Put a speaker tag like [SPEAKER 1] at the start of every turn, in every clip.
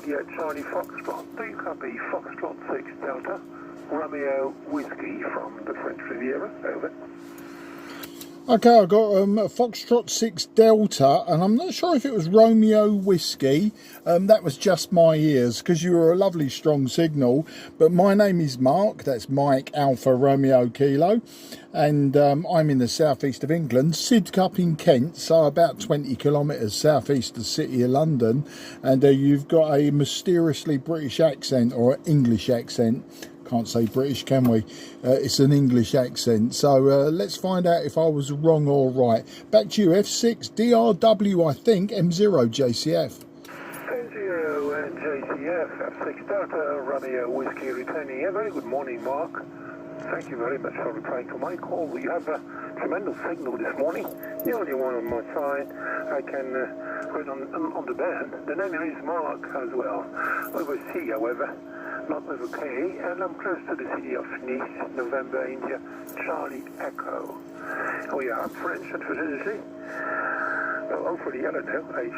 [SPEAKER 1] Juliet Charlie Foxtrot. Do you copy Foxtrot 6 Delta Romeo Whiskey from the French Riviera? Over.
[SPEAKER 2] Okay, I got Foxtrot 6 Delta, and I'm not sure if it was Romeo Whiskey. That was just my ears, because you were a lovely strong signal. But my name is Mark, that's Mike Alpha Romeo Kilo, and I'm in the southeast of England, Sidcup in Kent, so about 20 kilometres southeast of the city of London. And you've got a mysteriously British accent, or English accent. Can't say British, can we? It's an English accent. So let's find out if I was wrong or right. Back to you, F6 DRW, I think, M0 JCF.
[SPEAKER 1] M0 JCF, F6 Delta Romeo Whiskey returning. A very good morning, Mark. Thank you very much for replying to my call. You have a tremendous signal this morning. The only one on my side I can read on the band. The name is Mark as well. Over C, however. Not with a K, and I'm close to the city of Nice, November, India, Charlie Echo. We are French, unfortunately. Well, hopefully, I don't know, HI.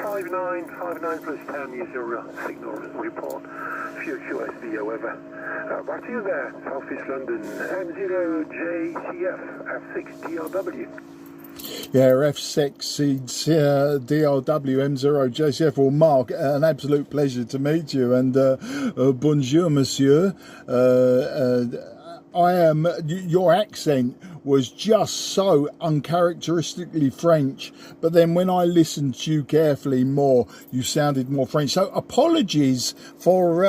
[SPEAKER 1] 5959 plus 10 is your signal report. Few QSD, however. Back to you there, Southeast London, M0JCF, F6DRW.
[SPEAKER 2] Yeah, F6 DRW M0 JCF. Well, Mark, an absolute pleasure to meet you, and bonjour, monsieur. Your accent was just so uncharacteristically French, but then when I listened to you carefully more, you sounded more French. So apologies for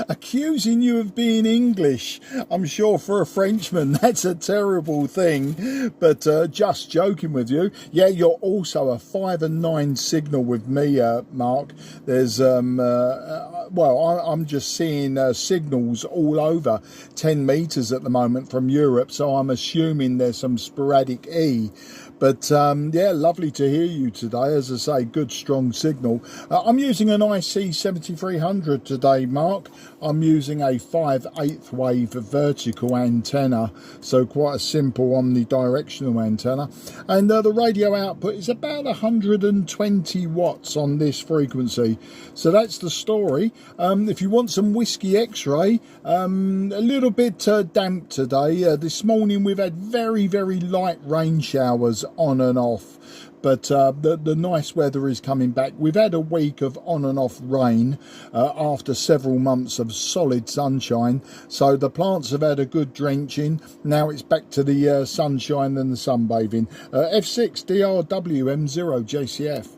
[SPEAKER 2] accusing you of being English. I'm sure for a Frenchman that's a terrible thing, but just joking with you. Yeah, you're also a 5 and 9 signal with me, Mark. There's well, I'm just seeing signals all over 10 metres at the moment from Europe, so I'm assuming there's some sporadic E. But yeah, lovely to hear you today. As I say, good strong signal. I'm using an IC-7300 today, Mark. I'm using a 5/8 wave vertical antenna, so quite a simple omnidirectional antenna. And the radio output is about 120 watts on this frequency. So that's the story. If you want some whiskey X-ray, a little bit damp today. This morning we've had very, very light rain showers on and off, but the nice weather is coming back. We've had a week of on and off rain after several months of solid sunshine, so the plants have had a good drenching. Now it's back to the sunshine and the sunbathing. F6 DRW M0 JCF.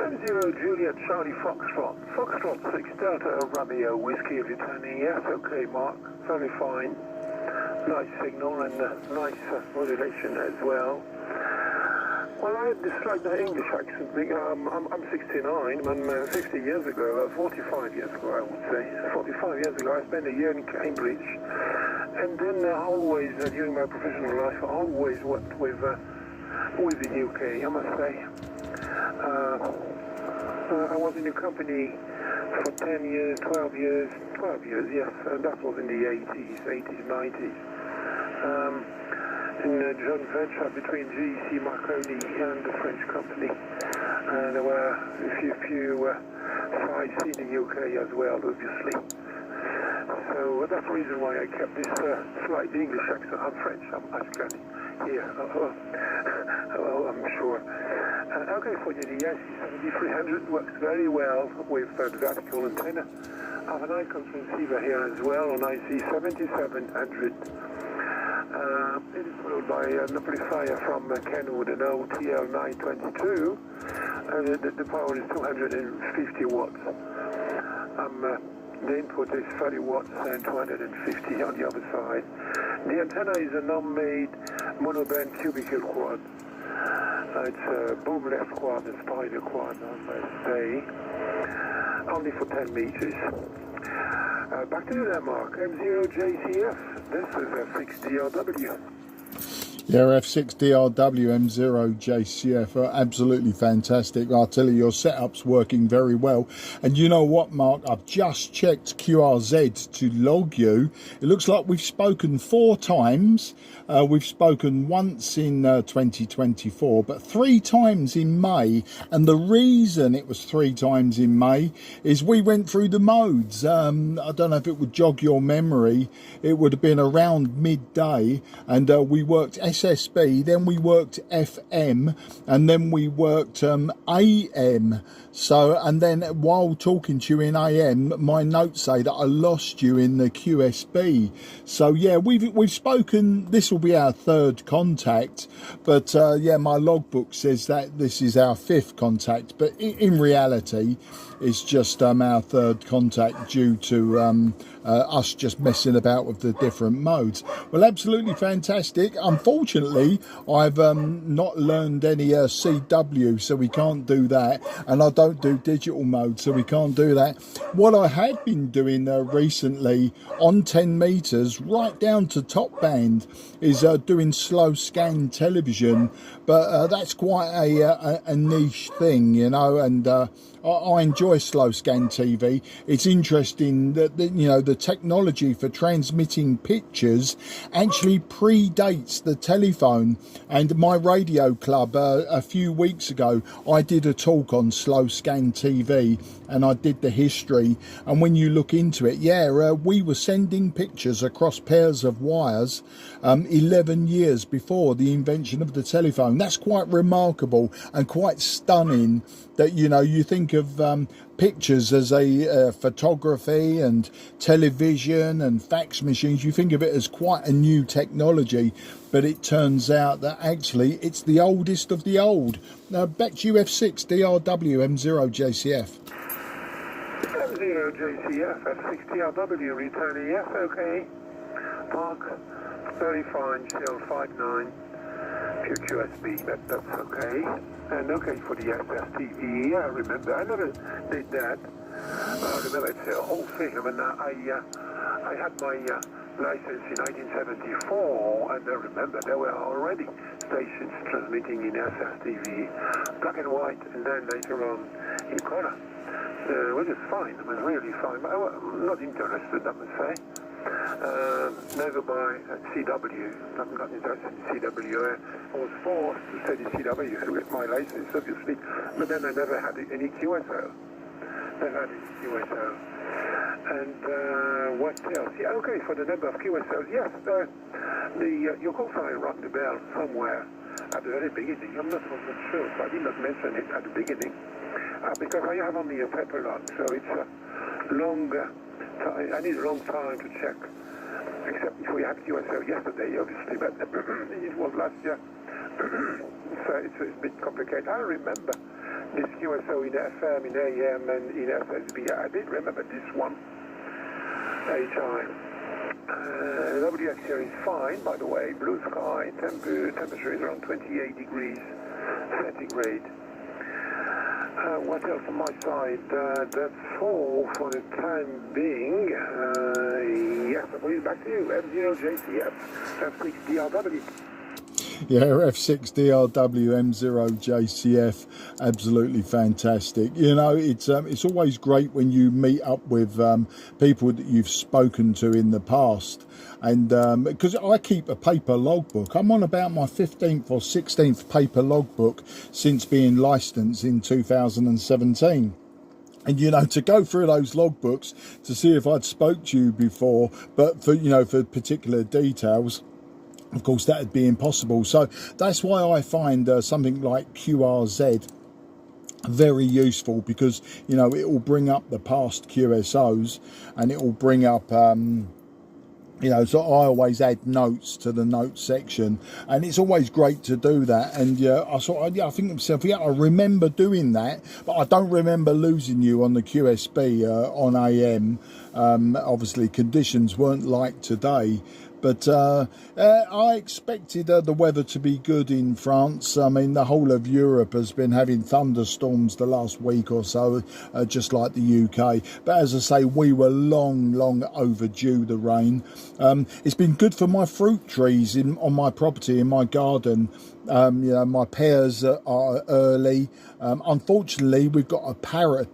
[SPEAKER 1] M0 Juliet Charlie Foxtrot 6 Delta Romeo Whiskey returning. Yes, okay, Mark, very fine. Nice signal and nice modulation as well. Well, I dislike the English accent. I'm 69, and 50 years ago, 45 years ago, I would say, 45 years ago, I spent a year in Cambridge, and then always, during my professional life, I always worked with the UK, I must say. I was in a company for 10 years, 12 years, yes, and that was in the 80s, 90s. In a joint venture between GEC Marconi and the French company. And there were a few sites in the UK as well, obviously. So that's the reason why I kept this slight English accent. I'm French, as you can hear. Oh, I'm sure. Okay, for you, the IC-7300 works very well with the vertical antenna. I have an icon transceiver here as well on IC-7700. It is followed by an amplifier from Kenwood, an OTL922, and the power is 250 watts. The input is 30 watts and 250 on the other side. The antenna is a non-made monoband cubical quad. It's a boom left quad, a spider quad, as I say, only for 10 meters. Back to you there, Mark. M0JCF. This is F6DRW.
[SPEAKER 2] Yeah, F6DRW M0JCF are absolutely fantastic. I'll tell you, your setup's working very well. And you know what, Mark? I've just checked QRZ to log you. It looks like we've spoken 4 times. We've spoken once in 2024, but 3 times in May. And the reason it was 3 times in May is we went through the modes. I don't know if it would jog your memory. It would have been around midday, and we worked SSB, then we worked FM, and then we worked AM. So, and then while talking to you in AM, my notes say that I lost you in the QSB. So yeah, we've spoken. This will be our 3rd contact, but yeah, my logbook says that this is our 5th contact, but in reality it's just our 3rd contact due to us just messing about with the different modes. Well, absolutely fantastic. Unfortunately, I've not learned any CW, so we can't do that, and I don't do digital mode, so we can't do that. What I had been doing recently on 10 meters right down to top band is doing slow scan television, but that's quite a niche thing, you know, and I enjoy slow scan TV. It's interesting that the technology for transmitting pictures actually predates the telephone. And my radio club a few weeks ago, I did a talk on slow scan TV, and I did the history. And when you look into it, yeah, we were sending pictures across pairs of wires 11 years before the invention of the telephone. That's quite remarkable and quite stunning that, you think of pictures as a photography and television and fax machines. You think of it as quite a new technology, but it turns out that actually it's the oldest of the old. Now back to you, F6DRW M0JCF.
[SPEAKER 1] M0JCF, F6DRW, returning yes, okay. Park, very fine, shell 59, QSB, that's okay. And okay for the SSTV, I remember, I never did that. I remember it's a whole thing. I mean, I had my license in 1974, and I remember there were already stations transmitting in SSTV, black and white, and then later on in color, which is fine. I mean, really fine. But I'm not interested, I must say. Never by CW. I'm not interested in CW. I was forced to study CW with my license, obviously, but then I never had any QSO. Never had any QSO. And what else? Yeah, okay, for the number of QSOs, yes, your call sign rang the bell somewhere at the very beginning. I'm not sure, so I did not mention it at the beginning, because I have only a paper lot, so it's a longer. I need a long time to check, except if we had QSO yesterday, obviously, but it was last year, so it's a bit complicated. I remember this QSO in FM, in AM, and in SSB. I did remember this one, HI. WX here is fine, by the way, blue sky, temperature is around 28 degrees centigrade. What else on my side? That's all for the time being. Yes, I believe back to you. M0JCF, F6DRW.
[SPEAKER 2] Yeah, F6DRW M0JCF, absolutely fantastic. It's always great when you meet up with people that you've spoken to in the past. And because I keep a paper logbook, I'm on about my 15th or 16th paper logbook since being licensed in 2017. And to go through those logbooks to see if I'd spoke to you before, but for particular details, of course that would be impossible. So that's why I find something like QRZ very useful, because it will bring up the past QSOs, and it will bring up so I always add notes to the notes section, and it's always great to do that. And I think to myself, I remember doing that, but I don't remember losing you on the QSB on AM. Obviously conditions weren't like today, But I expected the weather to be good in France. I mean, the whole of Europe has been having thunderstorms the last week or so, just like the UK. But as I say, we were long overdue the rain. It's been good for my fruit trees on my property, in my garden. My pears are early. Unfortunately, we've got a parrot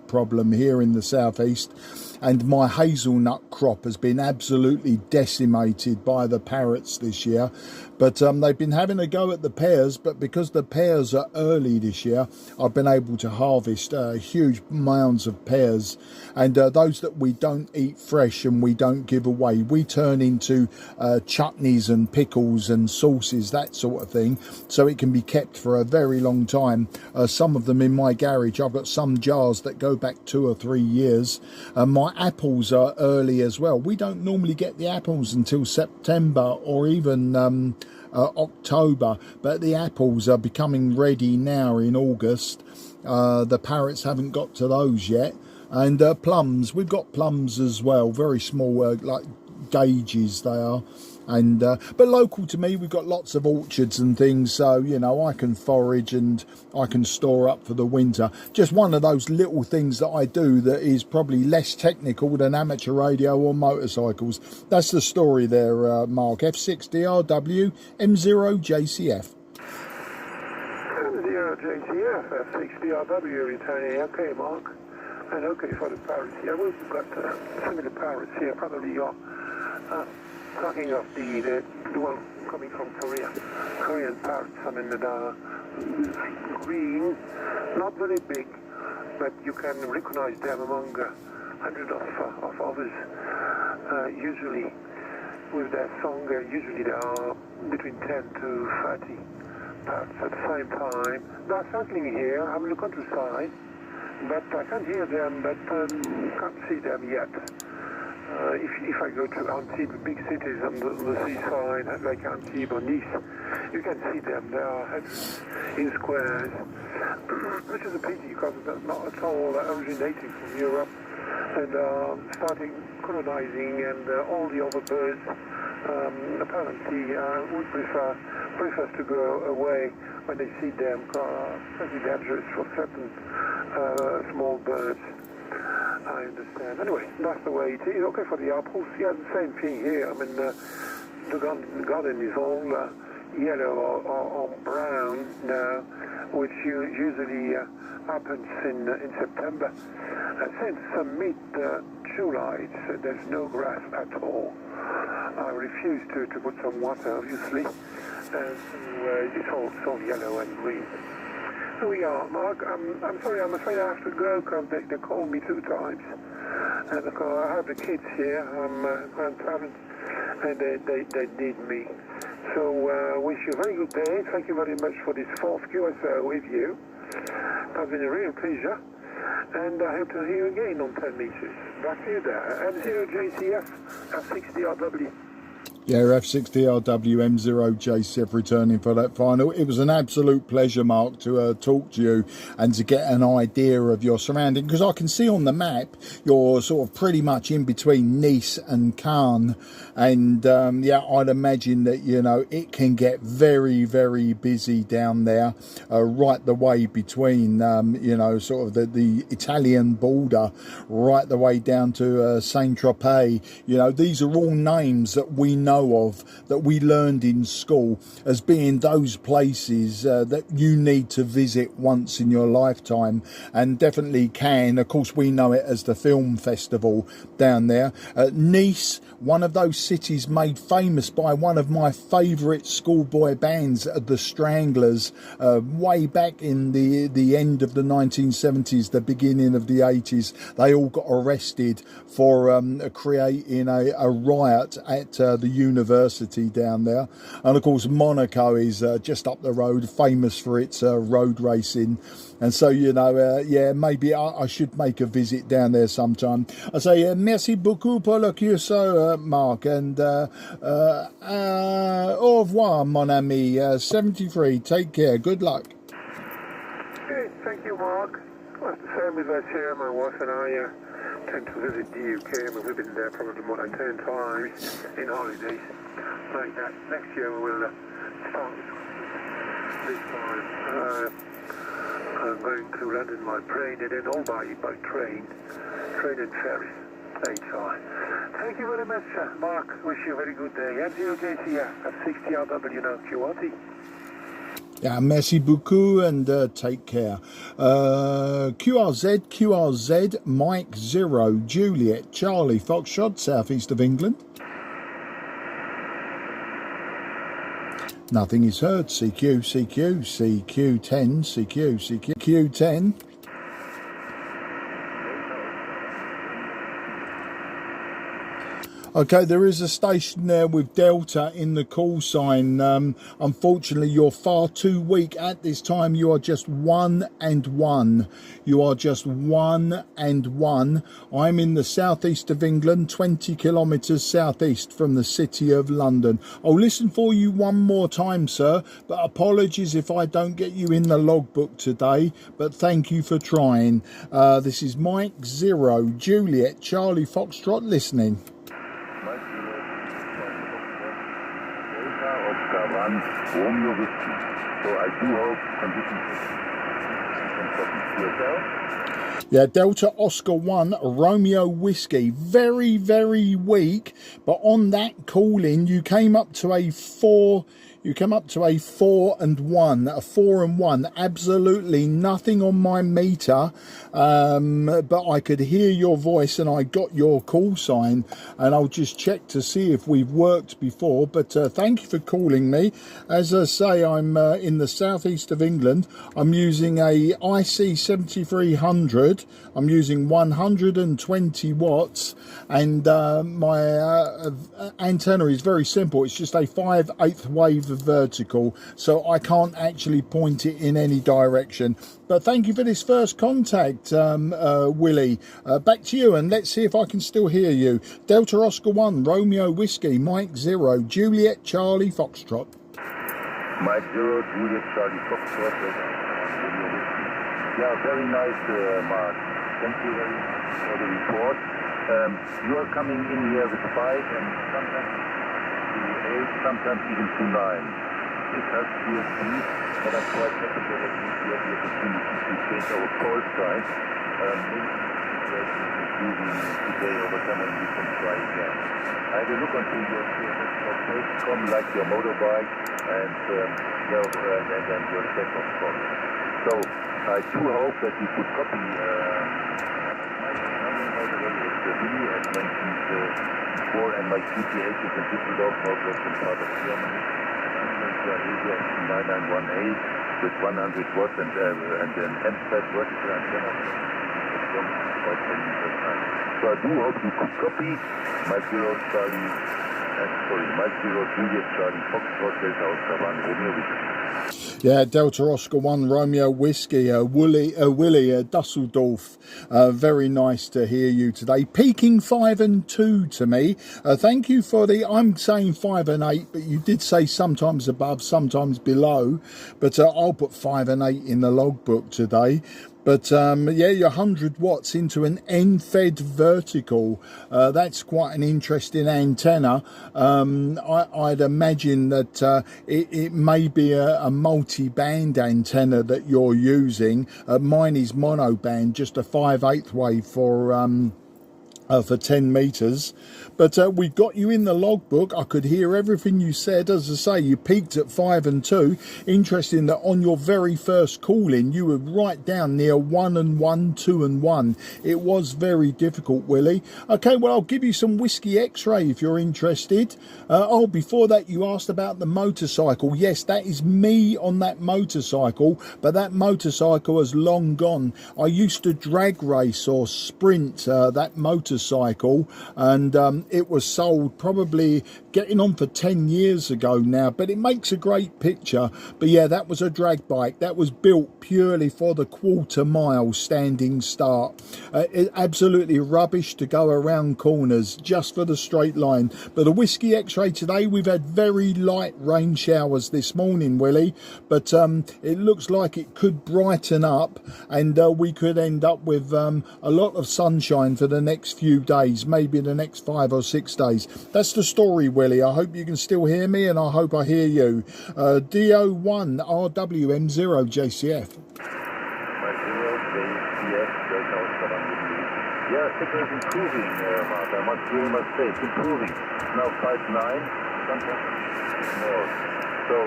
[SPEAKER 2] problem here in the southeast, and my hazelnut crop has been absolutely decimated by the parrots this year. But they've been having a go at the pears, but because the pears are early this year, I've been able to harvest huge mounds of pears. And those that we don't eat fresh and we don't give away, we turn into chutneys and pickles and sauces, that sort of thing, so it can be kept for a very long time. Some of them in my garage, I've got some jars that go back 2 or 3 years. My apples are early as well. We don't normally get the apples until September or even October, but the apples are becoming ready now in August. The parrots haven't got to those yet. And plums, we've got plums as well, very small, like gauges they are. And but local to me, we've got lots of orchards and things, so I can forage and I can store up for the winter. Just one of those little things that I do that is probably less technical than amateur radio or motorcycles. That's the story there, Mark. F6DRW M0JCF.
[SPEAKER 1] M0JCF F6DRW returning. Okay, Mark. And okay for the parrots here. We've got similar parrots here. Probably you're talking of the one coming from Korea. Korean parrots. I mean, that are green, not very big, but you can recognize them among hundreds of others. Usually, with their song, usually there are between 10 to 30 parrots at the same time. They're circling here. I'm in the countryside. But I can't hear them, but can't see them yet. If I go to Antibes, big cities on the seaside, like Antibes or Nice, you can see them. They are heads in squares, which is a pity because they're not at all originating from Europe and starting colonizing, and all the other birds apparently would prefers to go away when they see them. Pretty dangerous for certain small birds. I understand. Anyway, that's the way it is. Okay, for the apples, yeah, the same thing here. I mean, the garden is all yellow or brown now, which usually happens in September. Since mid-July, there's no grass at all. I refuse to put some water, obviously, and it's all yellow and green. Here we are, Mark. I'm sorry, I'm afraid I have to go because they called me 2 times. And I have the kids here, I'm grandparents, and they need me. So wish you a very good day. Thank you very much for this 4th QSO with you. It's been a real pleasure. And I hope to hear you again on 10 meters. Back to you there. M0JCF F6DRW.
[SPEAKER 2] Yeah, F6DRW M0JCF returning for that final. It was an absolute pleasure, Mark, to talk to you and to get an idea of your surrounding, because I can see on the map you're sort of pretty much in between Nice and Cannes, and yeah, I'd imagine that it can get very, very busy down there, right the way between sort of the Italian border, right the way down to Saint-Tropez. These are all names that we know of, that we learned in school as being those places that you need to visit once in your lifetime, and definitely Cannes, of course, we know it as the film festival down there. Nice, one of those cities made famous by one of my favourite schoolboy bands, the Stranglers, way back in the end of the 1970s, the beginning of the 80s. They all got arrested for creating a riot at the university down there. And of course, Monaco is just up the road, famous for its road racing. And so, yeah, maybe I should make a visit down there sometime. I say merci beaucoup pour le QSO, Mark, and au revoir, mon ami. 73, take care, good luck.
[SPEAKER 1] Okay, thank you, Mark. Well, it's the same with us here, my wife and I. tend to visit the UK. I mean, we've been there probably more than 10 times in holidays like that. Next year we will start this time going to London by plane and then all by train and ferry later. Thank you very much, Mark. Wish you a very good day. M0JCF at 60 RW now, QRT.
[SPEAKER 2] Yeah, merci beaucoup and take care. QRZ, Mike 0, Juliet, Charlie, Foxtrot, southeast of England. Nothing is heard. CQ, CQ10, CQ10. Okay, there is a station there with Delta in the call sign. Unfortunately, you're far too weak at this time. You are just 1 and 1. You are just 1 and 1. I'm in the southeast of England, 20 kilometres southeast from the city of London. I'll listen for you one more time, sir, but apologies if I don't get you in the logbook today, but thank you for trying. This is Mike 0, Juliet, Charlie, Foxtrot, listening.
[SPEAKER 3] Romeo whiskey. So I do hope conditions.
[SPEAKER 2] Yeah, Delta Oscar 1, Romeo Whiskey. Very, very weak, but on that call-in, you came up to a 4. You came up to a 4 and 1, a 4 and 1. Absolutely nothing on my meter, but I could hear your voice and I got your call sign. And I'll just check to see if we've worked before. But thank you for calling me. As I say, I'm in the southeast of England. I'm using a IC-7300. I'm using 120 watts, and my antenna is very simple. It's just a 5/8 wave vertical, so I can't actually point it in any direction. But thank you for this first contact, Willie. Back to you, and let's see if I can still hear you. Delta Oscar 1, Romeo Whiskey, Mike 0, Juliet, Charlie, Foxtrot.
[SPEAKER 3] Mike 0, Juliet, Charlie, Foxtrot. Yeah, very nice, Mark. Thank you very much for the report. You are coming in here with 5 and sometimes to 8, sometimes even to 9. This has PSP, but I'm quite happy that at least we have the opportunity to change our call sign. Maybe the situation is improving today over time and we can try again. I had a look onto your CSS.com, like your motorbike and your set-top box. So I do hope that you could copy Willie has mentioned before, and my CQ10m is in Düsseldorf, northwestern part of Germany. 9918 with 100 watts and an M-fed vertical antenna about 10 meters high. So I do hope you could copy Mike 0 Juliet Charlie Foxtrot Delta Oscar 1 Romeo Whiskey.
[SPEAKER 2] Yeah, Delta Oscar 1, Romeo Whiskey, Willie, Dusseldorf. Very nice to hear you today. Peaking 5 and 2 to me. Thank you for I'm saying 5 and 8, but you did say sometimes above, sometimes below. But I'll put 5 and 8 in the logbook today. But yeah, you're 100 watts into an N-fed vertical. That's quite an interesting antenna. I'd imagine that it may be a multi-band antenna that you're using. Mine is monoband, just a 5/8 wave for 10 meters. But we got you in the logbook. I could hear everything you said. As I say, you peaked at 5 and 2. Interesting that on your very first call-in, you were right down near 1 and 1, 2 and 1. It was very difficult, Willie. Okay, well, I'll give you some whiskey x-ray if you're interested. Before that, you asked about the motorcycle. Yes, that is me on that motorcycle, but that motorcycle has long gone. I used to drag race or sprint that motorcycle motorcycle, and it was sold probably getting on for 10 years ago now, but it makes a great picture. But yeah, that was a drag bike that was built purely for the quarter-mile standing start. Absolutely rubbish to go around corners, just for the straight line. But the Whiskey X-Ray today, we've had very light rain showers this morning, Willie, but it looks like it could brighten up, and we could end up with a lot of sunshine for the next few days, maybe the next 5 or 6 days. That's the story, Willie. I hope you can still hear me, and I hope I hear you. DO1RWM0 JCF.
[SPEAKER 3] Yeah, signal is improving, Mark. I must say, it's improving. It's now 5.9, sometimes more. So,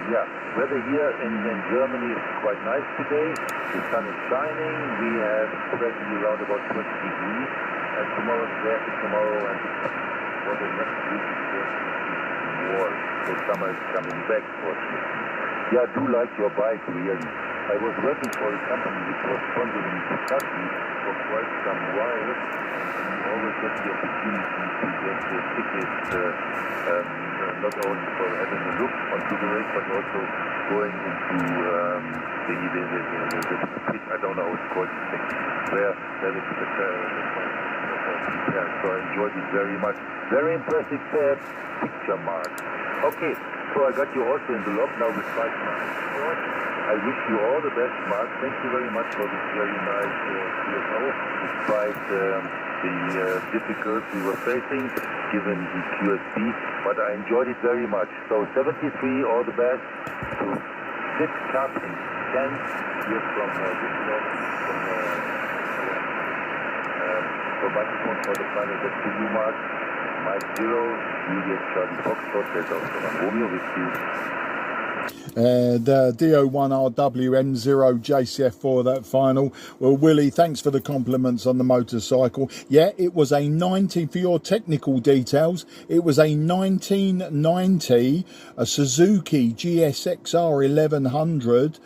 [SPEAKER 3] yeah, weather here in Germany is quite nice today. The sun is shining. We have presently around about 20 degrees. And tomorrow and for the next week it's going to be warm. So summer is coming back, fortunately. Yeah, I do like your bike, really. I was working for a company which was sponsoring Kentucky for quite some while, and we always get the opportunity to get the tickets, not only for having a look onto the race, but also going into the pit, I don't know how it's called, where there is the yeah, so I enjoyed it very much. Very impressive picture, Mark. Okay, so I got you also in the log now with 5.9. I wish you all the best, Mark. Thank you very much for this very nice CSO, despite the difficulties we were facing, given the QSP, but I enjoyed it very much. So 73, all the best to 6 Cup in 10 here from Düsseldorf, so microphone for the final get to you, Mark. Mike 0, Juliet Charlie Foxtrot, Delta Oscar Romeo with you.
[SPEAKER 2] The DO1RWM0 JCF for that final. Well, Willie, thanks for the compliments on the motorcycle. Yeah, it was a 90 for your technical details. It was a 1990 a Suzuki GSXR 1100.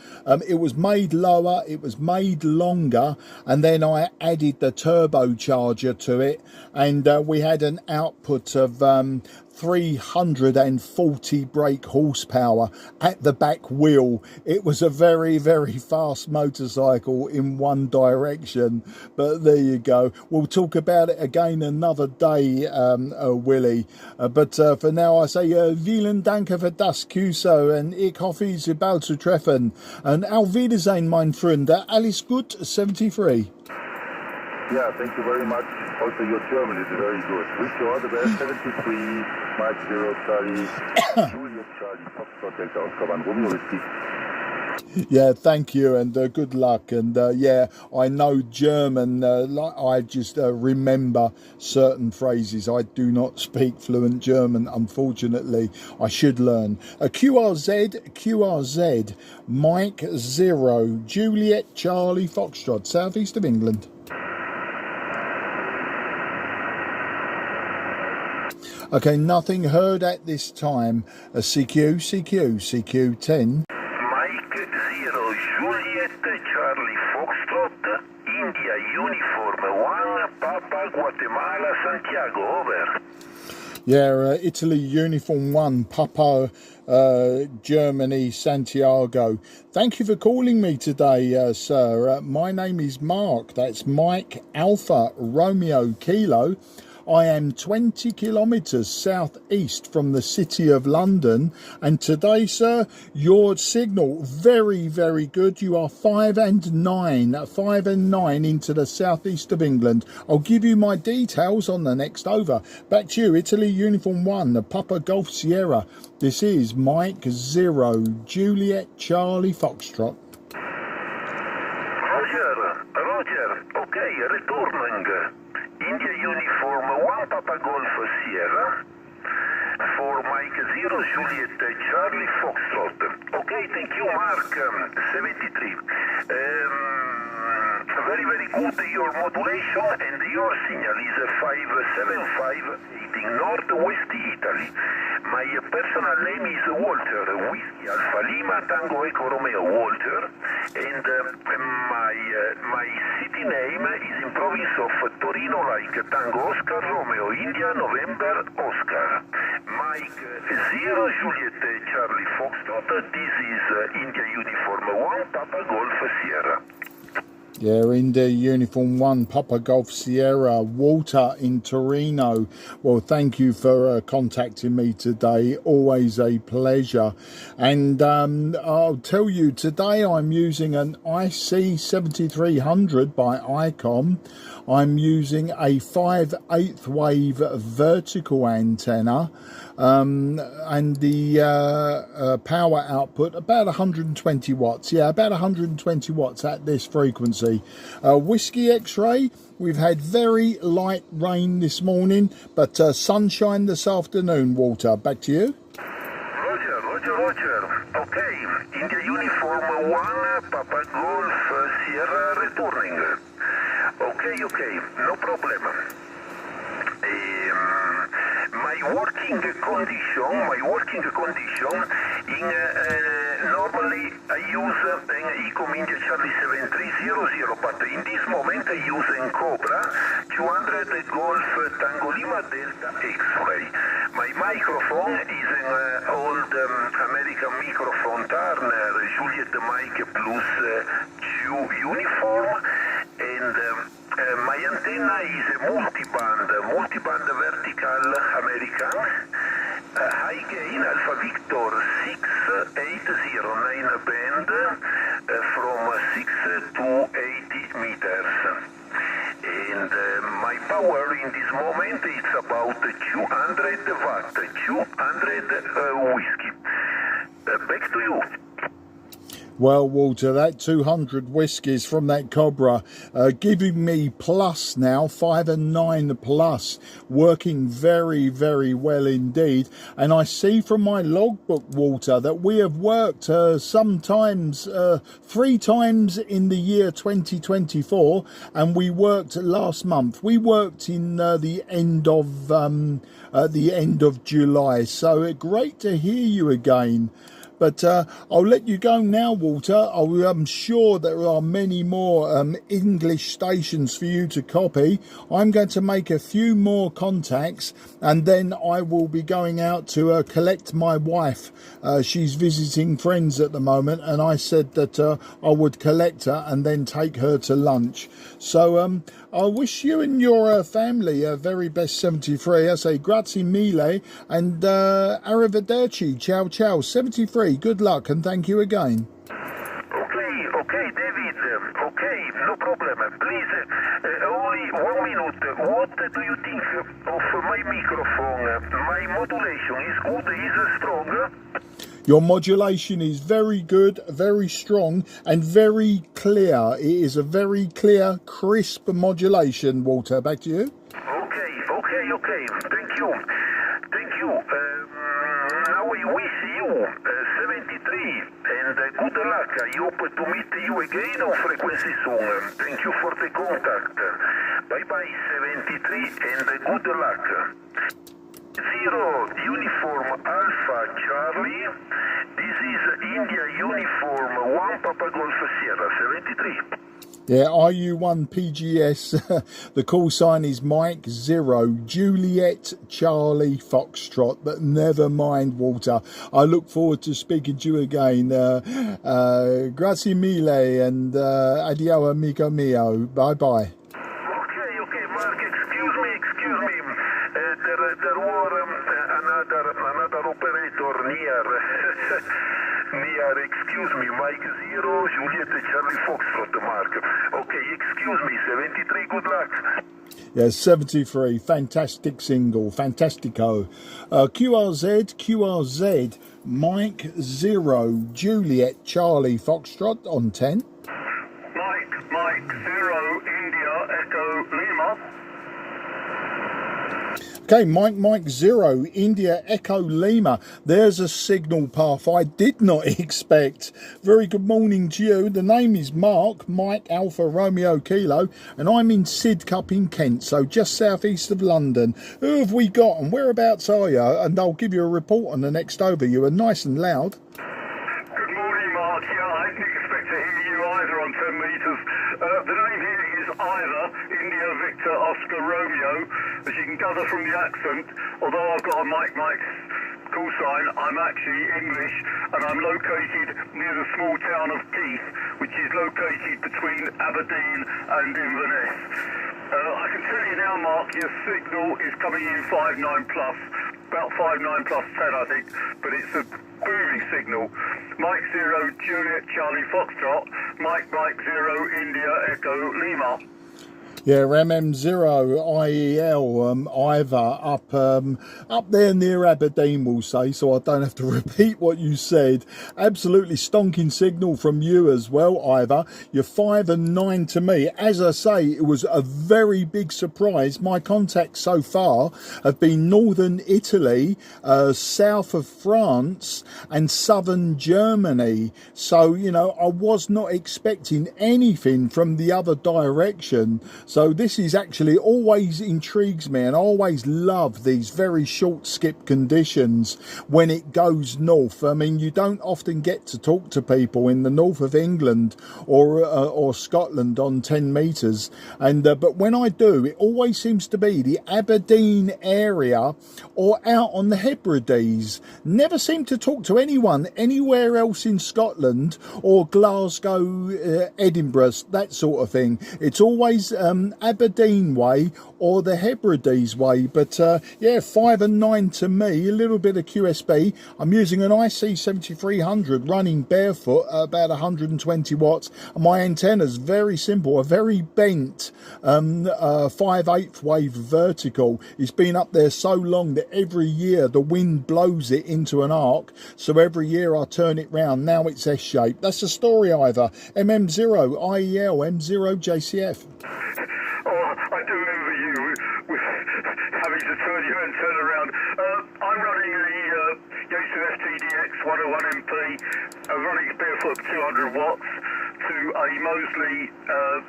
[SPEAKER 2] It was made lower, it was made longer, and then I added the turbocharger to it, and we had an output of 340 brake horsepower at the back wheel. It was a very, very fast motorcycle in one direction, but there you go. We'll talk about it again another day, Willie, but for now I say vielen Dank für das Cuso, and ich hoffe Sie bald zu treffen, and auf Wiedersehen, mein Freund. Alles gut, 73.
[SPEAKER 3] Yeah, thank you very much. Also, your German is very good. Wish you all the best. 73, Mike 0, Charlie, Juliet Charlie, Foxtrot, Delta Oscar Romeo Whiskey.
[SPEAKER 2] Yeah, thank you, and good luck. And yeah, I know German. I just remember certain phrases. I do not speak fluent German, unfortunately. I should learn. QRZ, Mike 0, Juliet Charlie Foxtrot, southeast of England. Okay, nothing heard at this time. CQ10.
[SPEAKER 4] Mike 0, Juliet Charlie Foxtrot, India Uniform 1, Papa Guatemala Santiago, over.
[SPEAKER 2] Yeah, Italy Uniform 1, Papa Germany Santiago. Thank you for calling me today, sir. My name is Mark. That's Mike Alpha Romeo Kilo. I am 20 kilometres southeast from the city of London, and today, sir, your signal very, very good. You are 5 and 9 into the southeast of England. I'll give you my details on the next over. Back to you, Italy Uniform 1, Papa Golf Sierra. This is Mike 0, Juliet Charlie Foxtrot.
[SPEAKER 4] Roger, okay, returning. India Uniform 1, Papa Golf Sierra, for Mike 0, Juliet Charlie Foxtrot. Okay, thank you, Mark 73. Very, very good, your modulation, and your signal is 57580 Northwest Italy. My personal name is Walter, Whiskey Alpha Lima Tango Echo Romeo Walter, and my my city name is in province of Torino, like Tango Oscar, Romeo, India, November, Oscar. Mike 0 Juliet Charlie Foxtrot, this is India Uniform 1, Papa Golf Sierra.
[SPEAKER 2] Yeah, India Uniform 1, Papa Golf Sierra, Walter in Torino. Well, thank you for contacting me today. Always a pleasure. And I'll tell you, today I'm using an IC-7300 by ICOM. I'm using a 5/8 wave vertical antenna. And the power output about 120 watts. Yeah, about 120 watts at this frequency. Whiskey X-ray, we've had very light rain this morning, but sunshine this afternoon. Walter, back to you.
[SPEAKER 4] Roger. Okay, India Uniform 1, Papa Golf Sierra returning. Okay, no problem. My working condition in normally I use an ICOM India Charlie 7300, but in this moment I use an Cobra 200 Golf Tango Lima Delta X-Ray. My microphone is an old American microphone Turner Juliet Mike Plus 2 uniform, and my antenna is a multiband vertical American, high gain Alpha Victor 6809 band from 6 to 80 meters. And my power in this moment is about 200 watt, 200 whiskey. Back to you.
[SPEAKER 2] Well, Walter, that 200 whiskies from that Cobra giving me plus now, 5 and 9 plus, working very, very well indeed. And I see from my logbook, Walter, that we have worked sometimes 3 times in the year 2024, and we worked last month. We worked in the end of July. So great to hear you again. But I'll let you go now, Walter. I'm sure there are many more English stations for you to copy. I'm going to make a few more contacts, and then I will be going out to collect my wife. She's visiting friends at the moment, and I said that I would collect her and then take her to lunch. So I wish you and your family a very best 73. I say grazie mille and arrivederci. Ciao, ciao. 73. Good luck and thank you again.
[SPEAKER 4] Okay, David. Okay, no problem. Please, only 1 minute. What do you think of my microphone? My modulation is good, is strong?
[SPEAKER 2] Your modulation is very good, very strong, and very clear. It is a very clear, crisp modulation, Walter. Back to you.
[SPEAKER 4] Okay. Thank you. Now I wish you 73 and good luck. I hope to meet you again on frequency soon. Thank you for the contact. Bye 73 and good luck. 0 Uniform Alpha Charlie. This is India Uniform 1 Papa Golf Sierra 73.
[SPEAKER 2] Yeah, RU1 PGS. The call sign is Mike 0 Juliet Charlie Foxtrot. But never mind, Walter. I look forward to speaking to you again. Grazie mille and adio amico mio. Bye bye.
[SPEAKER 4] Okay, Mark. Excuse me. There were another operator near. Excuse me, Mike 0 Juliet Charlie Foxtrot, Mark. Okay, excuse me, 73, good luck.
[SPEAKER 2] Yeah, 73, fantastic single, fantastico. QRZ, Mike 0 Juliet Charlie Foxtrot on 10.
[SPEAKER 4] Mike 0 India Echo Lima.
[SPEAKER 2] Okay, Mike 0 India Echo Lima. There's a signal path I did not expect. Very good morning to you. The name is Mark, Mike Alpha Romeo Kilo, and I'm in Sidcup in Kent, so just southeast of London. Who have we got and whereabouts are you? And I'll give you a report on the next over. You are nice and loud.
[SPEAKER 4] Good morning, Mark. Yeah, I didn't expect to hear you either on 10 metres. The
[SPEAKER 5] Ivor, India Victor Oscar Romeo. As you can gather from the accent, although I've got a Mike call sign, I'm actually English, and I'm located near the small town of Keith, which is located between Aberdeen and Inverness. I can tell you now, Mark, your signal is coming in 59 plus, about 59 plus 10 I think, but it's a booming signal. Mike 0 Juliet Charlie Foxtrot, Mike 0 India Echo Lima.
[SPEAKER 2] Yeah, MM0IEL, Ivor, up there near Aberdeen, we'll say, so I don't have to repeat what you said. Absolutely stonking signal from you as well, Ivor. You're 5 and 9 to me. As I say, it was a very big surprise. My contacts so far have been northern Italy, south of France, and southern Germany. So, you know, I was not expecting anything from the other direction. So this is actually always intrigues me, and I always love these very short skip conditions when it goes north. I mean, you don't often get to talk to people in the north of England or Scotland on 10 metres, and but when I do, it always seems to be the Aberdeen area or out on the Hebrides. Never seem to talk to anyone anywhere else in Scotland or Glasgow, Edinburgh, that sort of thing. It's always Aberdeen way or the Hebrides way. But yeah, 5 and 9 to me. A little bit of QSB. I'm using an IC-7300 running barefoot at about 120 watts. And my antenna's very simple, a very bent 5/8 wave vertical. It's been up there so long that every year the wind blows it into an arc, so every year I turn it round. Now it's S-shaped. That's the story, Ivor. MM0IEL M0JCF.
[SPEAKER 5] I do remember you with having to turn your antenna around. I'm running the Yaesu FTDX 101MP, running barefoot 200 watts to a Mosley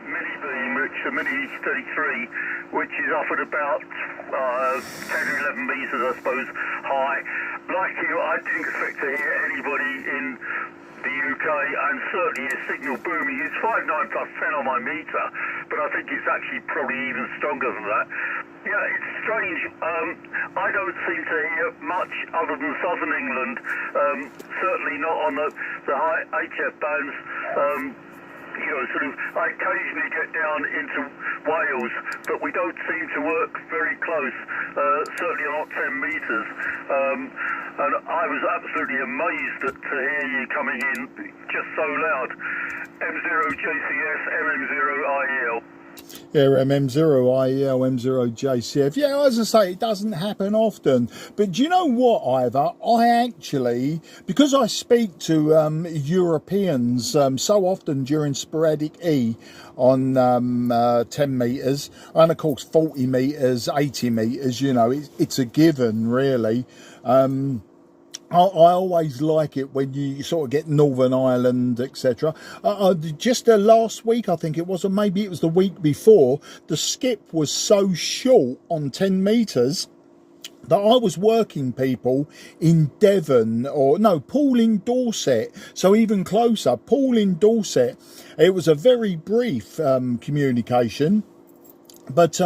[SPEAKER 5] mini beam, which is a mini 33, which is off at about 10 or 11 metres, I suppose, high. Like you, I didn't expect to hear anybody in the UK, and certainly a signal booming. It's 59 plus 10 on my meter, but I think it's actually probably even stronger than that. Yeah, it's strange. I don't seem to hear much other than southern England, certainly not on the high HF bands. You know, sort of, I occasionally get down into Wales, but we don't seem to work very close, certainly not 10 metres. And I was absolutely amazed to hear you coming in just so loud. M0JCS, MM0IEL.
[SPEAKER 2] Yeah, MM0IEL, M0JCF. Yeah, as I say, it doesn't happen often. But do you know what, Ivor? I actually, because I speak to Europeans so often during sporadic E on 10 metres, and of course 40 metres, 80 metres, you know, it's a given, really. I always like it when you sort of get Northern Ireland, etc. Just last week, I think it was, or maybe it was the week before, the skip was so short on 10 metres that I was working people in Devon, or no, Poole in Dorset, so even closer, Poole in Dorset. It was a very brief communication. But,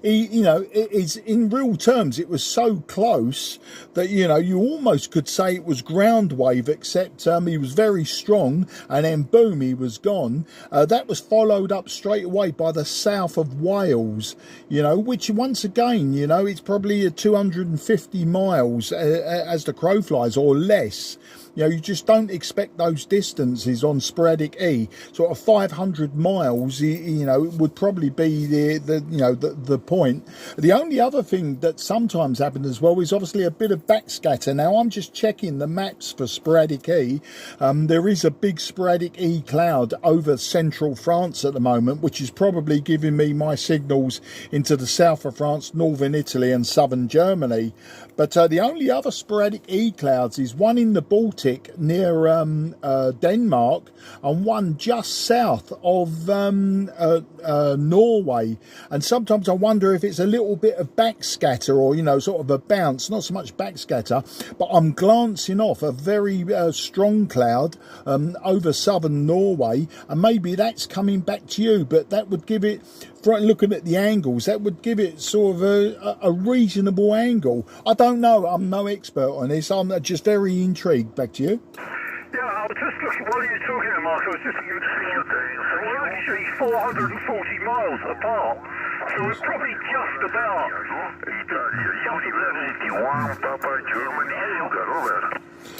[SPEAKER 2] you know, it's in real terms, it was so close that, you know, you almost could say it was ground wave, except he was very strong, and then boom, he was gone. That was followed up straight away by the south of Wales, you know, which once again, you know, it's probably 250 miles as the crow flies, or less. You know, you just don't expect those distances on sporadic E. Sort of 500 miles, you know, would probably be the point. The only other thing that sometimes happens as well is obviously a bit of backscatter. Now, I'm just checking the maps for sporadic E. There is a big sporadic E cloud over central France at the moment, which is probably giving me my signals into the south of France, northern Italy and southern Germany. But the only other sporadic E clouds is one in the Baltic Arctic near Denmark, and one just south of Norway. And sometimes I wonder if it's a little bit of backscatter, or, you know, sort of a bounce, not so much backscatter, but I'm glancing off a very strong cloud over southern Norway, and maybe that's coming back to you, but that would give it, looking at the angles, that would give it sort of a reasonable angle. I don't know, I'm no expert on this, I'm just very intrigued. Back to you.
[SPEAKER 5] Yeah, I was just looking, while you were talking there, Mark, I was just looking at we're actually 440 miles apart, so we're probably just about
[SPEAKER 4] One Papa Germany Sugar, over.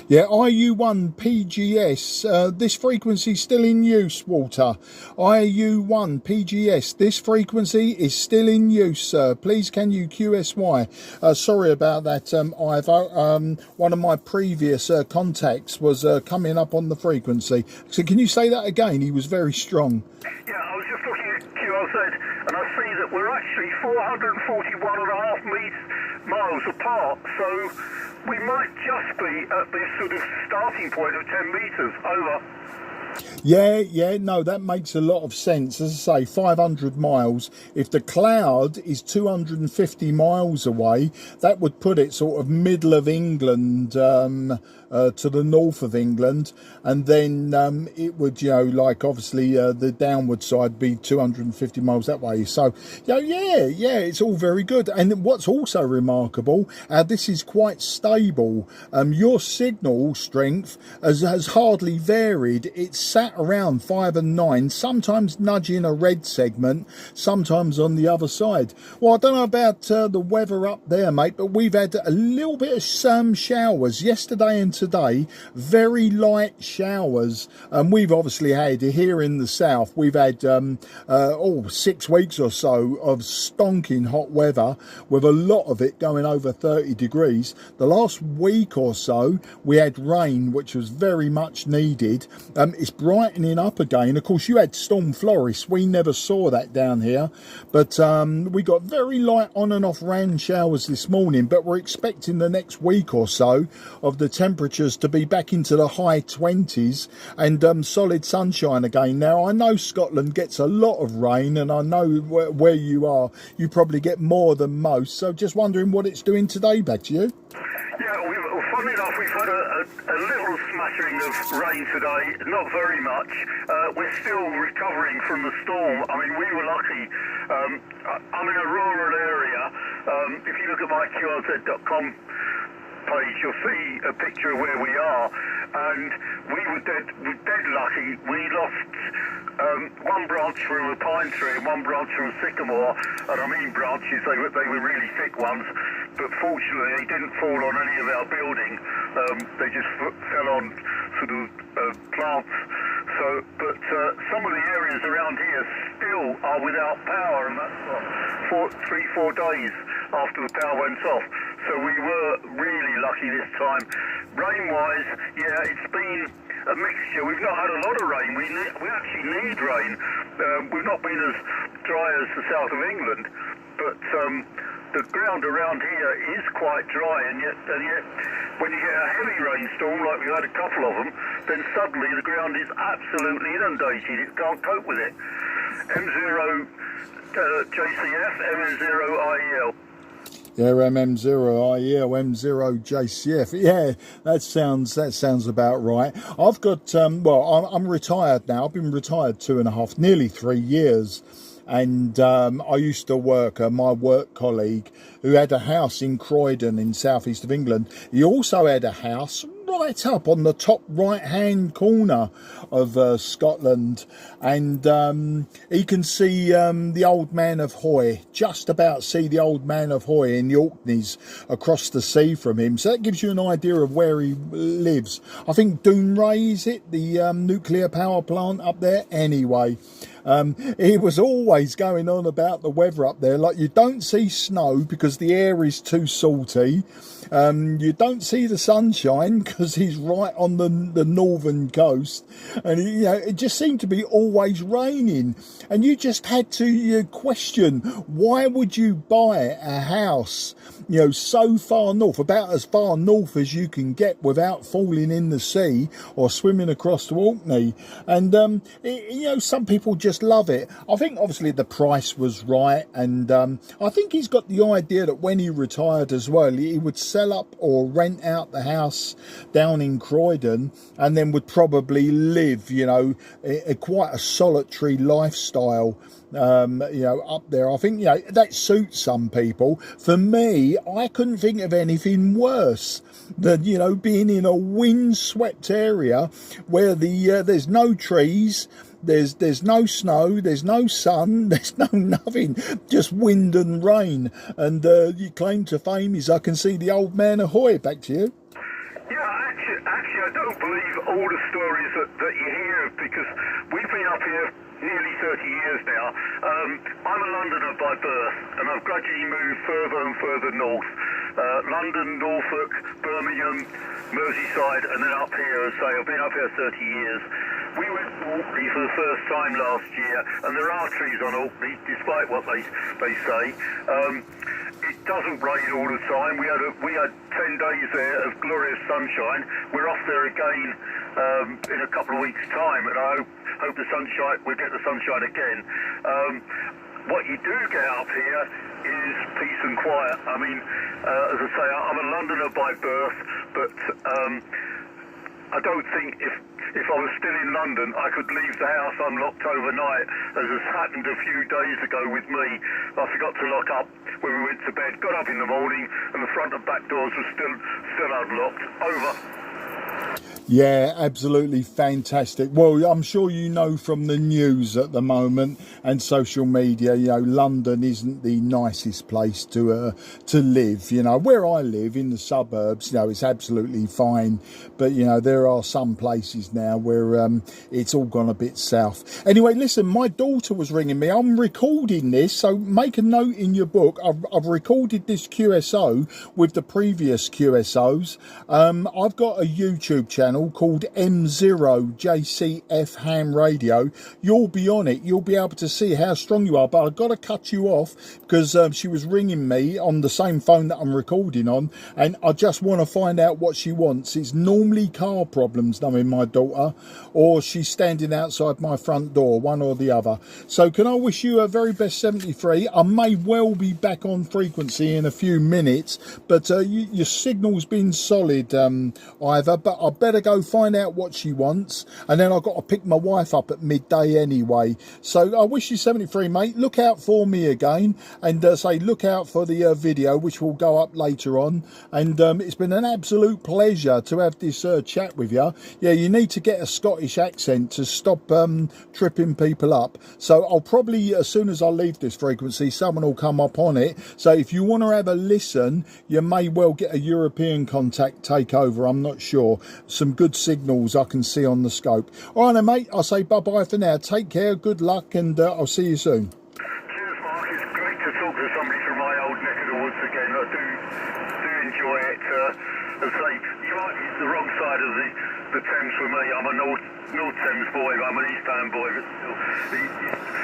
[SPEAKER 2] Yeah, IU1 PGS, this frequency still in use, Walter. IU1 PGS, this frequency is still in use, sir. Please can you QSY? Sorry about that, Ivor. One of my previous contacts was coming up on the frequency. So can you say that again? He was very strong.
[SPEAKER 5] Yeah, I was just looking at QRZ, and I see that we're actually 441.5 miles apart, so we might just be at this sort of starting point of 10 metres, over.
[SPEAKER 2] Yeah, no, that makes a lot of sense. As I say, 500 miles. If the cloud is 250 miles away, that would put it sort of middle of England, to the north of England, and then it would, you know, like obviously the downward side be 250 miles that way. So, yeah, it's all very good. And what's also remarkable, this is quite stable. Your signal strength has hardly varied. It's sat around 5 and 9, sometimes nudging a red segment, sometimes on the other side. Well, I don't know about the weather up there, mate, but we've had a little bit of showers yesterday and today, very light showers. We've obviously had here in the south, we've had 6 weeks or so of stonking hot weather, with a lot of it going over 30 degrees. The last week or so we had rain, which was very much needed. It's brightening up again. Of course, you had Storm Floris, we never saw that down here, but we got very light on and off rain showers this morning, but we're expecting the next week or so of the temperatures to be back into the high 20s and solid sunshine again. Now, I know Scotland gets a lot of rain, and I know where you are, you probably get more than most, so just wondering what it's doing today. Back to you.
[SPEAKER 5] Yeah, funny enough, we've had a little smattering of rain today, not very much. We're still recovering from the storm. I mean, we were lucky. I'm in a rural area. If you look at my QRZ.com page, you'll see a picture of where we are, and we were dead lucky. We lost one branch from a pine tree and one branch from a sycamore, and I mean branches, they were really thick ones, but fortunately they didn't fall on any of our building. They just fell on sort of plants. So, but some of the areas around here still are without power, and that's what, 3-4 days after the power went off. So we were really lucky this time. Rain-wise, yeah, it's been a mixture. We've not had a lot of rain. We actually need rain. We've not been as dry as the south of England, but the ground around here is quite dry, and yet when you get a heavy rainstorm, like we had a couple of them, then suddenly the ground is absolutely inundated. It can't cope with it. M0 JCF, MM0IEL.
[SPEAKER 2] Yeah, MM0IEL, M0JCF. Yeah, that sounds about right. I've got I'm retired now. I've been retired 2.5, nearly 3 years. And I used to work, my work colleague, who had a house in Croydon in southeast of England. He also had a house right up on the top right-hand corner of Scotland, and he can see the Old Man of Hoy, just about see the Old Man of Hoy in the Orkneys across the sea from him. So that gives you an idea of where he lives. I think Dounreay, is it, the nuclear power plant up there? Anyway, he was always going on about the weather up there, like you don't see snow because the air is too salty. You don't see the sunshine because he's right on the northern coast, and it just seemed to be always raining. And you just had to question, why would you buy a house, so far north, about as far north as you can get without falling in the sea or swimming across to Orkney? And some people just love it. I think obviously the price was right, and I think he's got the idea that when he retired as well, he would sell up or rent out the house down in Croydon, and then would probably live, quite a solitary lifestyle, up there. I think, that suits some people. For me, I couldn't think of anything worse than, being in a windswept area where there's no trees, there's no snow, there's no sun, there's no nothing, just wind and rain. And your claim to fame is I can see the old man ahoy. Back to you.
[SPEAKER 5] Yeah, actually, I don't believe all the stories that you hear, because we've been up here nearly 30 years now. I'm a Londoner by birth, and I've gradually moved further and further north. London, Norfolk, Birmingham, Merseyside, and then up here. As I say, I've been up here 30 years. We went to Orkney for the first time last year, and there are trees on Orkney, despite what they say. It doesn't rain all the time. We had 10 days there of glorious sunshine. We're off there again in a couple of weeks' time, and I hope we'll get the sunshine again. What you do get up here is peace and quiet. I mean, as I say, I'm a Londoner by birth, but I don't think if I was still in London, I could leave the house unlocked overnight, as has happened a few days ago with me. I forgot to lock up when we went to bed, got up in the morning, and the front and back doors were still unlocked. Over.
[SPEAKER 2] Yeah, absolutely fantastic. Well, I'm sure you know from the news at the moment and social media, London isn't the nicest place to live. Where I live in the suburbs, it's absolutely fine. But, there are some places now where it's all gone a bit south. Anyway, listen, my daughter was ringing me. I'm recording this, so make a note in your book. I've recorded this QSO with the previous QSOs. I've got a YouTube channel called M0JCF Ham Radio. You'll be on it. You'll be able to see how strong you are. But I've got to cut you off because she was ringing me on the same phone that I'm recording on, and I just want to find out what she wants. It's normally car problems, knowing my daughter, or she's standing outside my front door, one or the other. So can I wish you a very best 73? I may well be back on frequency in a few minutes, but your signal's been solid, Ivor, but I better go find out what she wants, and then I've got to pick my wife up at midday anyway. So I wish you 73, mate. Look out for me again, and say look out for the video, which will go up later on. And it's been an absolute pleasure to have this chat with you. Yeah, you need to get a Scottish accent to stop tripping people up. So I'll probably, as soon as I leave this frequency, someone will come up on it. So if you want to have a listen, you may well get a European contact take over. I'm not sure. Some good signals I can see on the scope. All right then, mate, I'll say bye-bye for now. Take care, good luck, and I'll see you soon.
[SPEAKER 5] Cheers, Mark. It's great to talk to somebody from my old neck of the woods again. I do enjoy it. As I say, you might be the wrong side of the Thames for me. I'm a North Thames boy, I'm an East Ham boy, but still,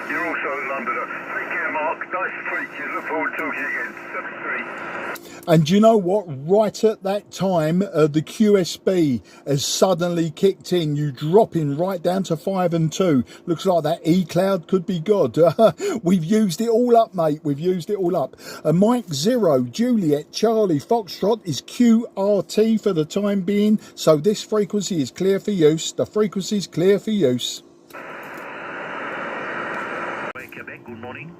[SPEAKER 5] you're also a Londoner. Take care, Mark. Nice to meet you. Look forward to talking again. 73.
[SPEAKER 2] And you know what? Right at that time, the QSB has suddenly kicked in. You dropping right down to 5 and 2. Looks like that E-Cloud could be good. We've used it all up, mate. We've used it all up. Mike 0, Juliet, Charlie, Foxtrot is QRT for the time being. So this frequency is clear for use. The frequency is clear for use.
[SPEAKER 4] Quebec, good morning.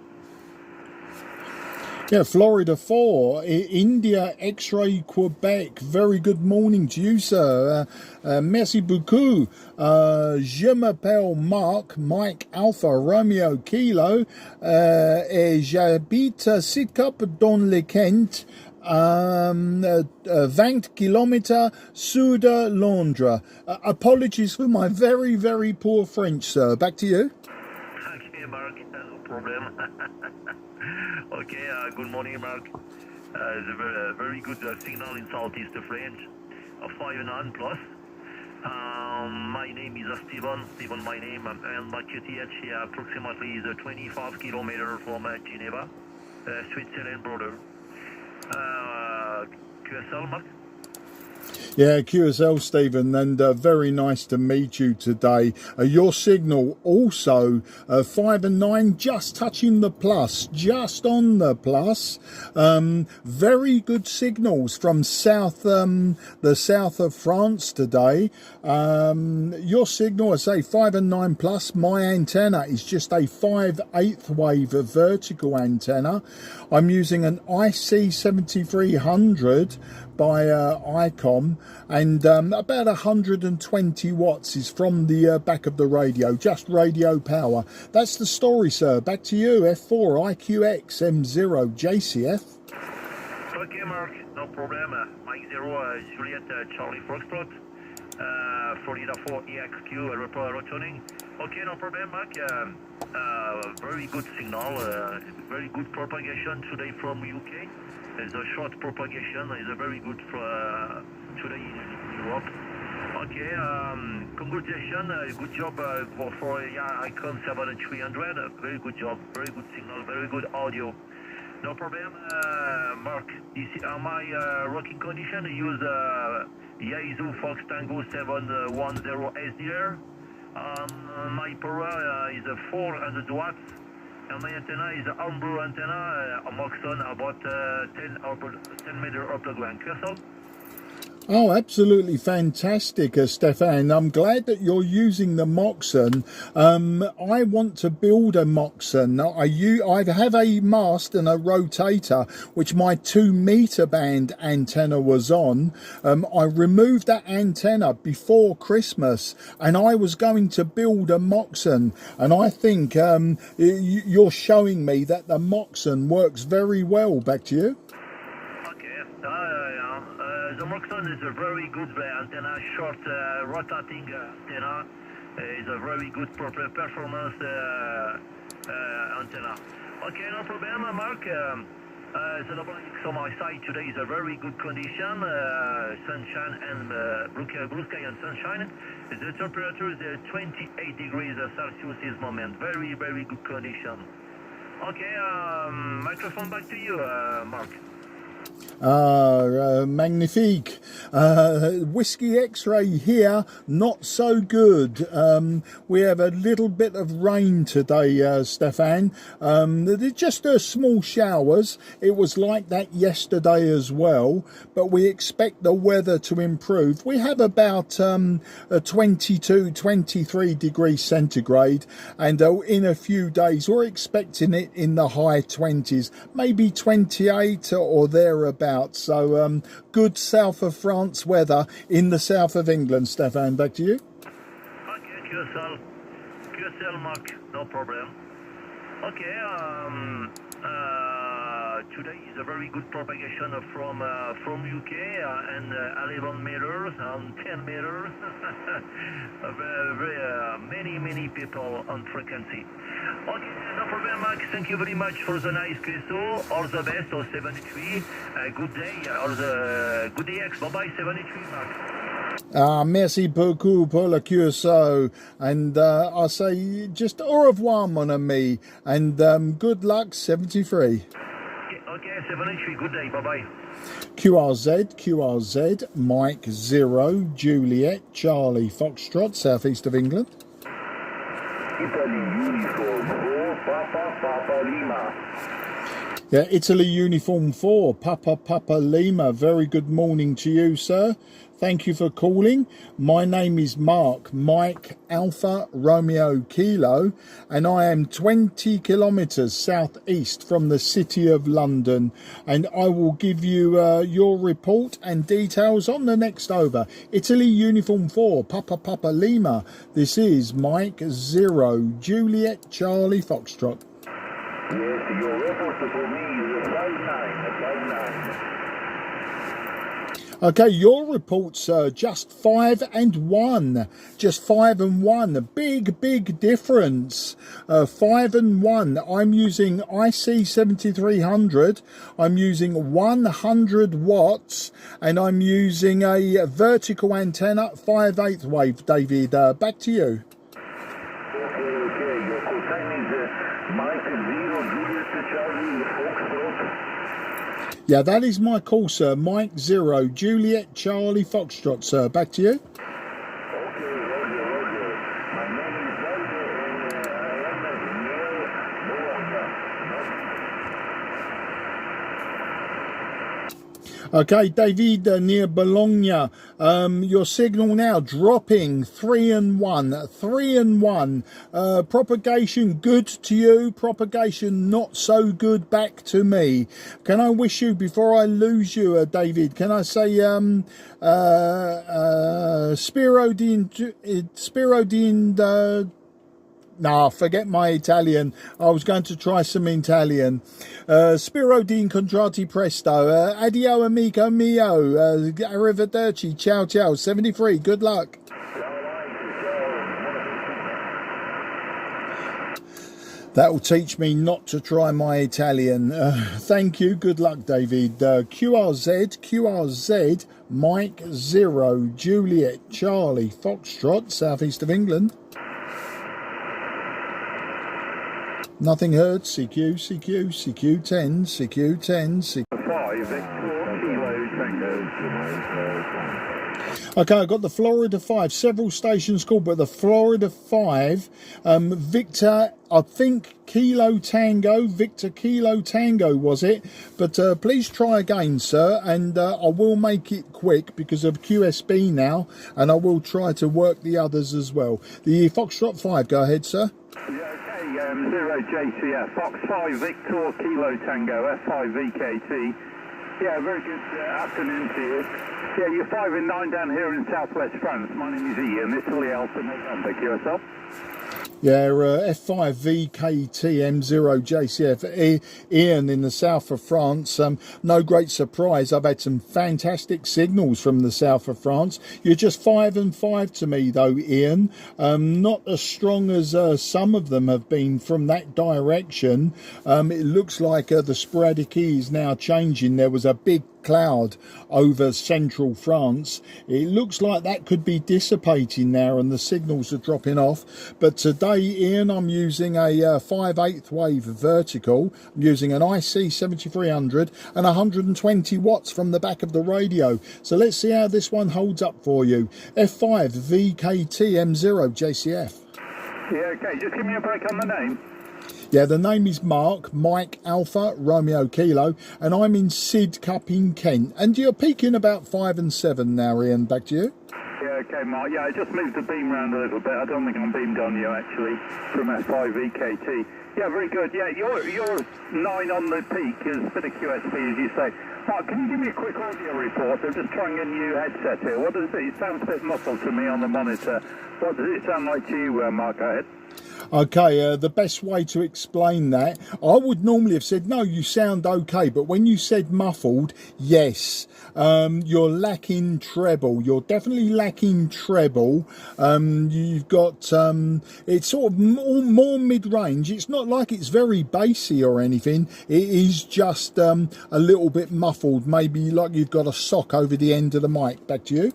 [SPEAKER 2] Yeah, Florida 4, India X-Ray Quebec. Very good morning to you, sir. Merci beaucoup. Je m'appelle Mark, Mike Alpha Romeo Kilo, et j'habite à Sidcup dans le Kent, 20 kilometres sud de Londres. Apologies for my very, very poor French, sir. Back to you.
[SPEAKER 4] Okay, Mark, no problem. Okay, good morning, Mark.
[SPEAKER 3] It's a very good signal in southeast French, 5.9 plus. My name is Steven my name, and my QTH approximately is 25 kilometers from Geneva, Switzerland border. QSL, Mark?
[SPEAKER 2] Yeah, QSL, Stephen, and very nice to meet you today. Your signal also 5 and 9, just touching the plus, just on the plus. Very good signals from the south of France today. Your signal, I say 5 and 9 plus. My antenna is just a 5/8 wave vertical antenna. I'm using an IC-7300 by ICOM, and about 120 watts is from the back of the radio, just radio power. That's the story, sir. Back to you. F4 IQX M0 JCF.
[SPEAKER 3] Okay, Mark, no problem. Mike 0, Juliet Charlie Foxtrot, 4 EXQ returning. Okay, no problem, Mark. Very good signal, very good propagation today from UK. It's a short propagation, is a very good today in Europe. Okay, congratulations, good job for ICOM 7300. Very good job, very good signal, very good audio. No problem, Mark. My working condition, use Yaesu Fox Tango 710 SDR. My power is 400 watts. And my antenna is an Umbro antenna, a Moxon, about 10 meter up the ground. QSL?
[SPEAKER 2] Oh, absolutely fantastic, Stefan. I'm glad that you're using the Moxon. I want to build a Moxon. I have a mast and a rotator, which my 2 meter band antenna was on. I removed that antenna before Christmas, and I was going to build a Moxon. And I think you're showing me that the Moxon works very well. Back to you.
[SPEAKER 3] The Moxon is a very good antenna, short rotating antenna. It's a very good performance antenna. Okay, no problem, Mark. The double X on my side today is a very good condition, sunshine and blue sky and sunshine. The temperature is 28 degrees Celsius this moment. Very, very good condition. Okay, microphone back to you, Mark.
[SPEAKER 2] Magnifique. Whiskey X-ray here, not so good. We have a little bit of rain today, Stefan. They're just small showers. It was like that yesterday as well, but we expect the weather to improve. We have about 22, 23 degrees centigrade, and in a few days we're expecting it in the high 20s, maybe 28 or thereabouts. So good south of France weather in the south of England. Stefan, back to you.
[SPEAKER 3] Okay, QSL, Mark, no problem. Okay, today is a very good propagation from UK and 11 meters and 10 meters. Many people on frequency. Okay, no problem, Mark. Thank you very much for the nice question. All the best, 73. Good day, good day, X. Bye-bye, 73, Mark.
[SPEAKER 2] Merci beaucoup pour le QSO, and I say just au revoir, mon ami, and good luck, 73.
[SPEAKER 3] Okay, 73, good day, bye-bye.
[SPEAKER 2] QRZ, Mike 0, Juliet, Charlie, Foxtrot, southeast of England.
[SPEAKER 5] Italy Uniform 4, Papa Lima.
[SPEAKER 2] Yeah, Italy Uniform 4, Papa Lima. Very good morning to you, sir. Thank you for calling. My name is Mark, Mike Alpha Romeo Kilo, and I am 20 kilometres southeast from the City of London, and I will give you your report and details on the next over. Italy Uniform 4, Papa Lima. This is Mike 0, Juliet Charlie Foxtrot.
[SPEAKER 5] Yes, your report for me is 59.
[SPEAKER 2] Okay, your report, sir, just 5 and 1. Just 5 and 1. A big difference. 5 and 1. I'm using IC-7300. I'm using 100 watts. And I'm using a vertical antenna, 5/8 wave, David. Back to you.
[SPEAKER 3] Okay. Your call sign is Mike 0 Juliet Charlie Foxtrot.
[SPEAKER 2] Yeah, that is my call, sir. Mike 0 Juliet Charlie Foxtrot, sir. Back to you.
[SPEAKER 3] Okay, Roger. My name is Ivor MM0IEL.
[SPEAKER 2] Okay, David, near Bologna. Your signal now dropping 3 and 1. 3 and 1. Propagation good to you. Propagation not so good back to me. Can I wish you, before I lose you, David, can I say Spiro di no, forget my Italian. I was going to try some Italian. Spiro di incontrati presto. Addio amico mio. Arrivederci. Ciao ciao. 73. Good luck. That will teach me not to try my Italian. Thank you. Good luck, David. QRZ, Mike 0, Juliet, Charlie, Foxtrot, southeast of England. Nothing heard. CQ, CQ10, CQ10, CQ.
[SPEAKER 5] 5 Victor Kilo Tango.
[SPEAKER 2] Okay, I got the Florida 5. Several stations called, but the Florida 5, Victor, I think Kilo Tango, Victor Kilo Tango was it? But please try again, sir, and I will make it quick because of QSB now, and I will try to work the others as well. The Foxtrot 5, go ahead, sir.
[SPEAKER 5] Yeah, okay, 0 JCF, Fox 5 Victor Kilo Tango, F5 VKT. Yeah, very good afternoon to you. Yeah, you're 5 and 9 down here in southwest France. My name is Ian, Italy Alpha November. QSL?
[SPEAKER 2] Yeah, F5 VKT M0 JCF, Ian in the south of France. No great surprise. I've had some fantastic signals from the south of France. You're just 5 and 5 to me, though, Ian. Not as strong as some of them have been from that direction. It looks like the sporadic E is now changing. There was a big cloud over central France. It looks like that could be dissipating now and the signals are dropping off. But today, Ian, I'm using a 5/8 wave vertical. I'm using an IC-7300 and 120 watts from the back of the radio. So let's see how this one holds up for you. F5 VKT M0 JCF.
[SPEAKER 5] Yeah, okay, just give me a break on the name.
[SPEAKER 2] Yeah, the name is Mark, Mike Alpha Romeo Kilo, and I'm in Sidcup in Kent. And you're peaking about 5 and 7 now, Ian. Back to you.
[SPEAKER 5] Yeah, okay, Mark. Yeah, I just moved the beam round a little bit. I don't think I'm beamed on you, actually, from F5 VKT. Yeah, very good. Yeah, you're 9 on the peak. There's a bit of QSP, as you say. Mark, can you give me a quick audio report? I'm just trying a new headset here. What does it sounds a bit muffled to me on the monitor. What does it sound like to you, Mark? Go ahead.
[SPEAKER 2] Okay, the best way to explain that, I would normally have said, no, you sound okay. But when you said muffled, yes, you're lacking treble. You're definitely lacking treble. You've got, it's sort of more mid-range. It's not like it's very bassy or anything. It is just a little bit muffled, maybe like you've got a sock over the end of the mic. Back to you.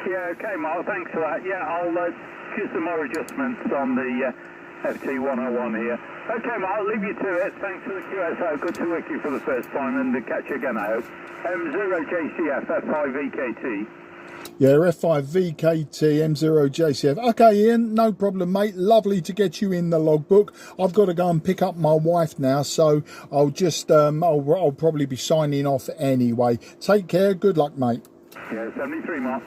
[SPEAKER 5] Yeah, okay, Mark, thanks for that. Yeah, I'll do some more adjustments on the FT101 here. Okay, Mark, I'll leave you to it. Thanks for the QSO. Good to work you for the first time and to catch you again, I hope. 0 JCF, F5 VKT.
[SPEAKER 2] Yeah, F5 VKT, M0 JCF. Okay, Ian, no problem, mate. Lovely to get you in the logbook. I've got to go and pick up my wife now, so I'll just, I'll probably be signing off anyway. Take care. Good luck, mate.
[SPEAKER 5] Yeah, 73, Mark.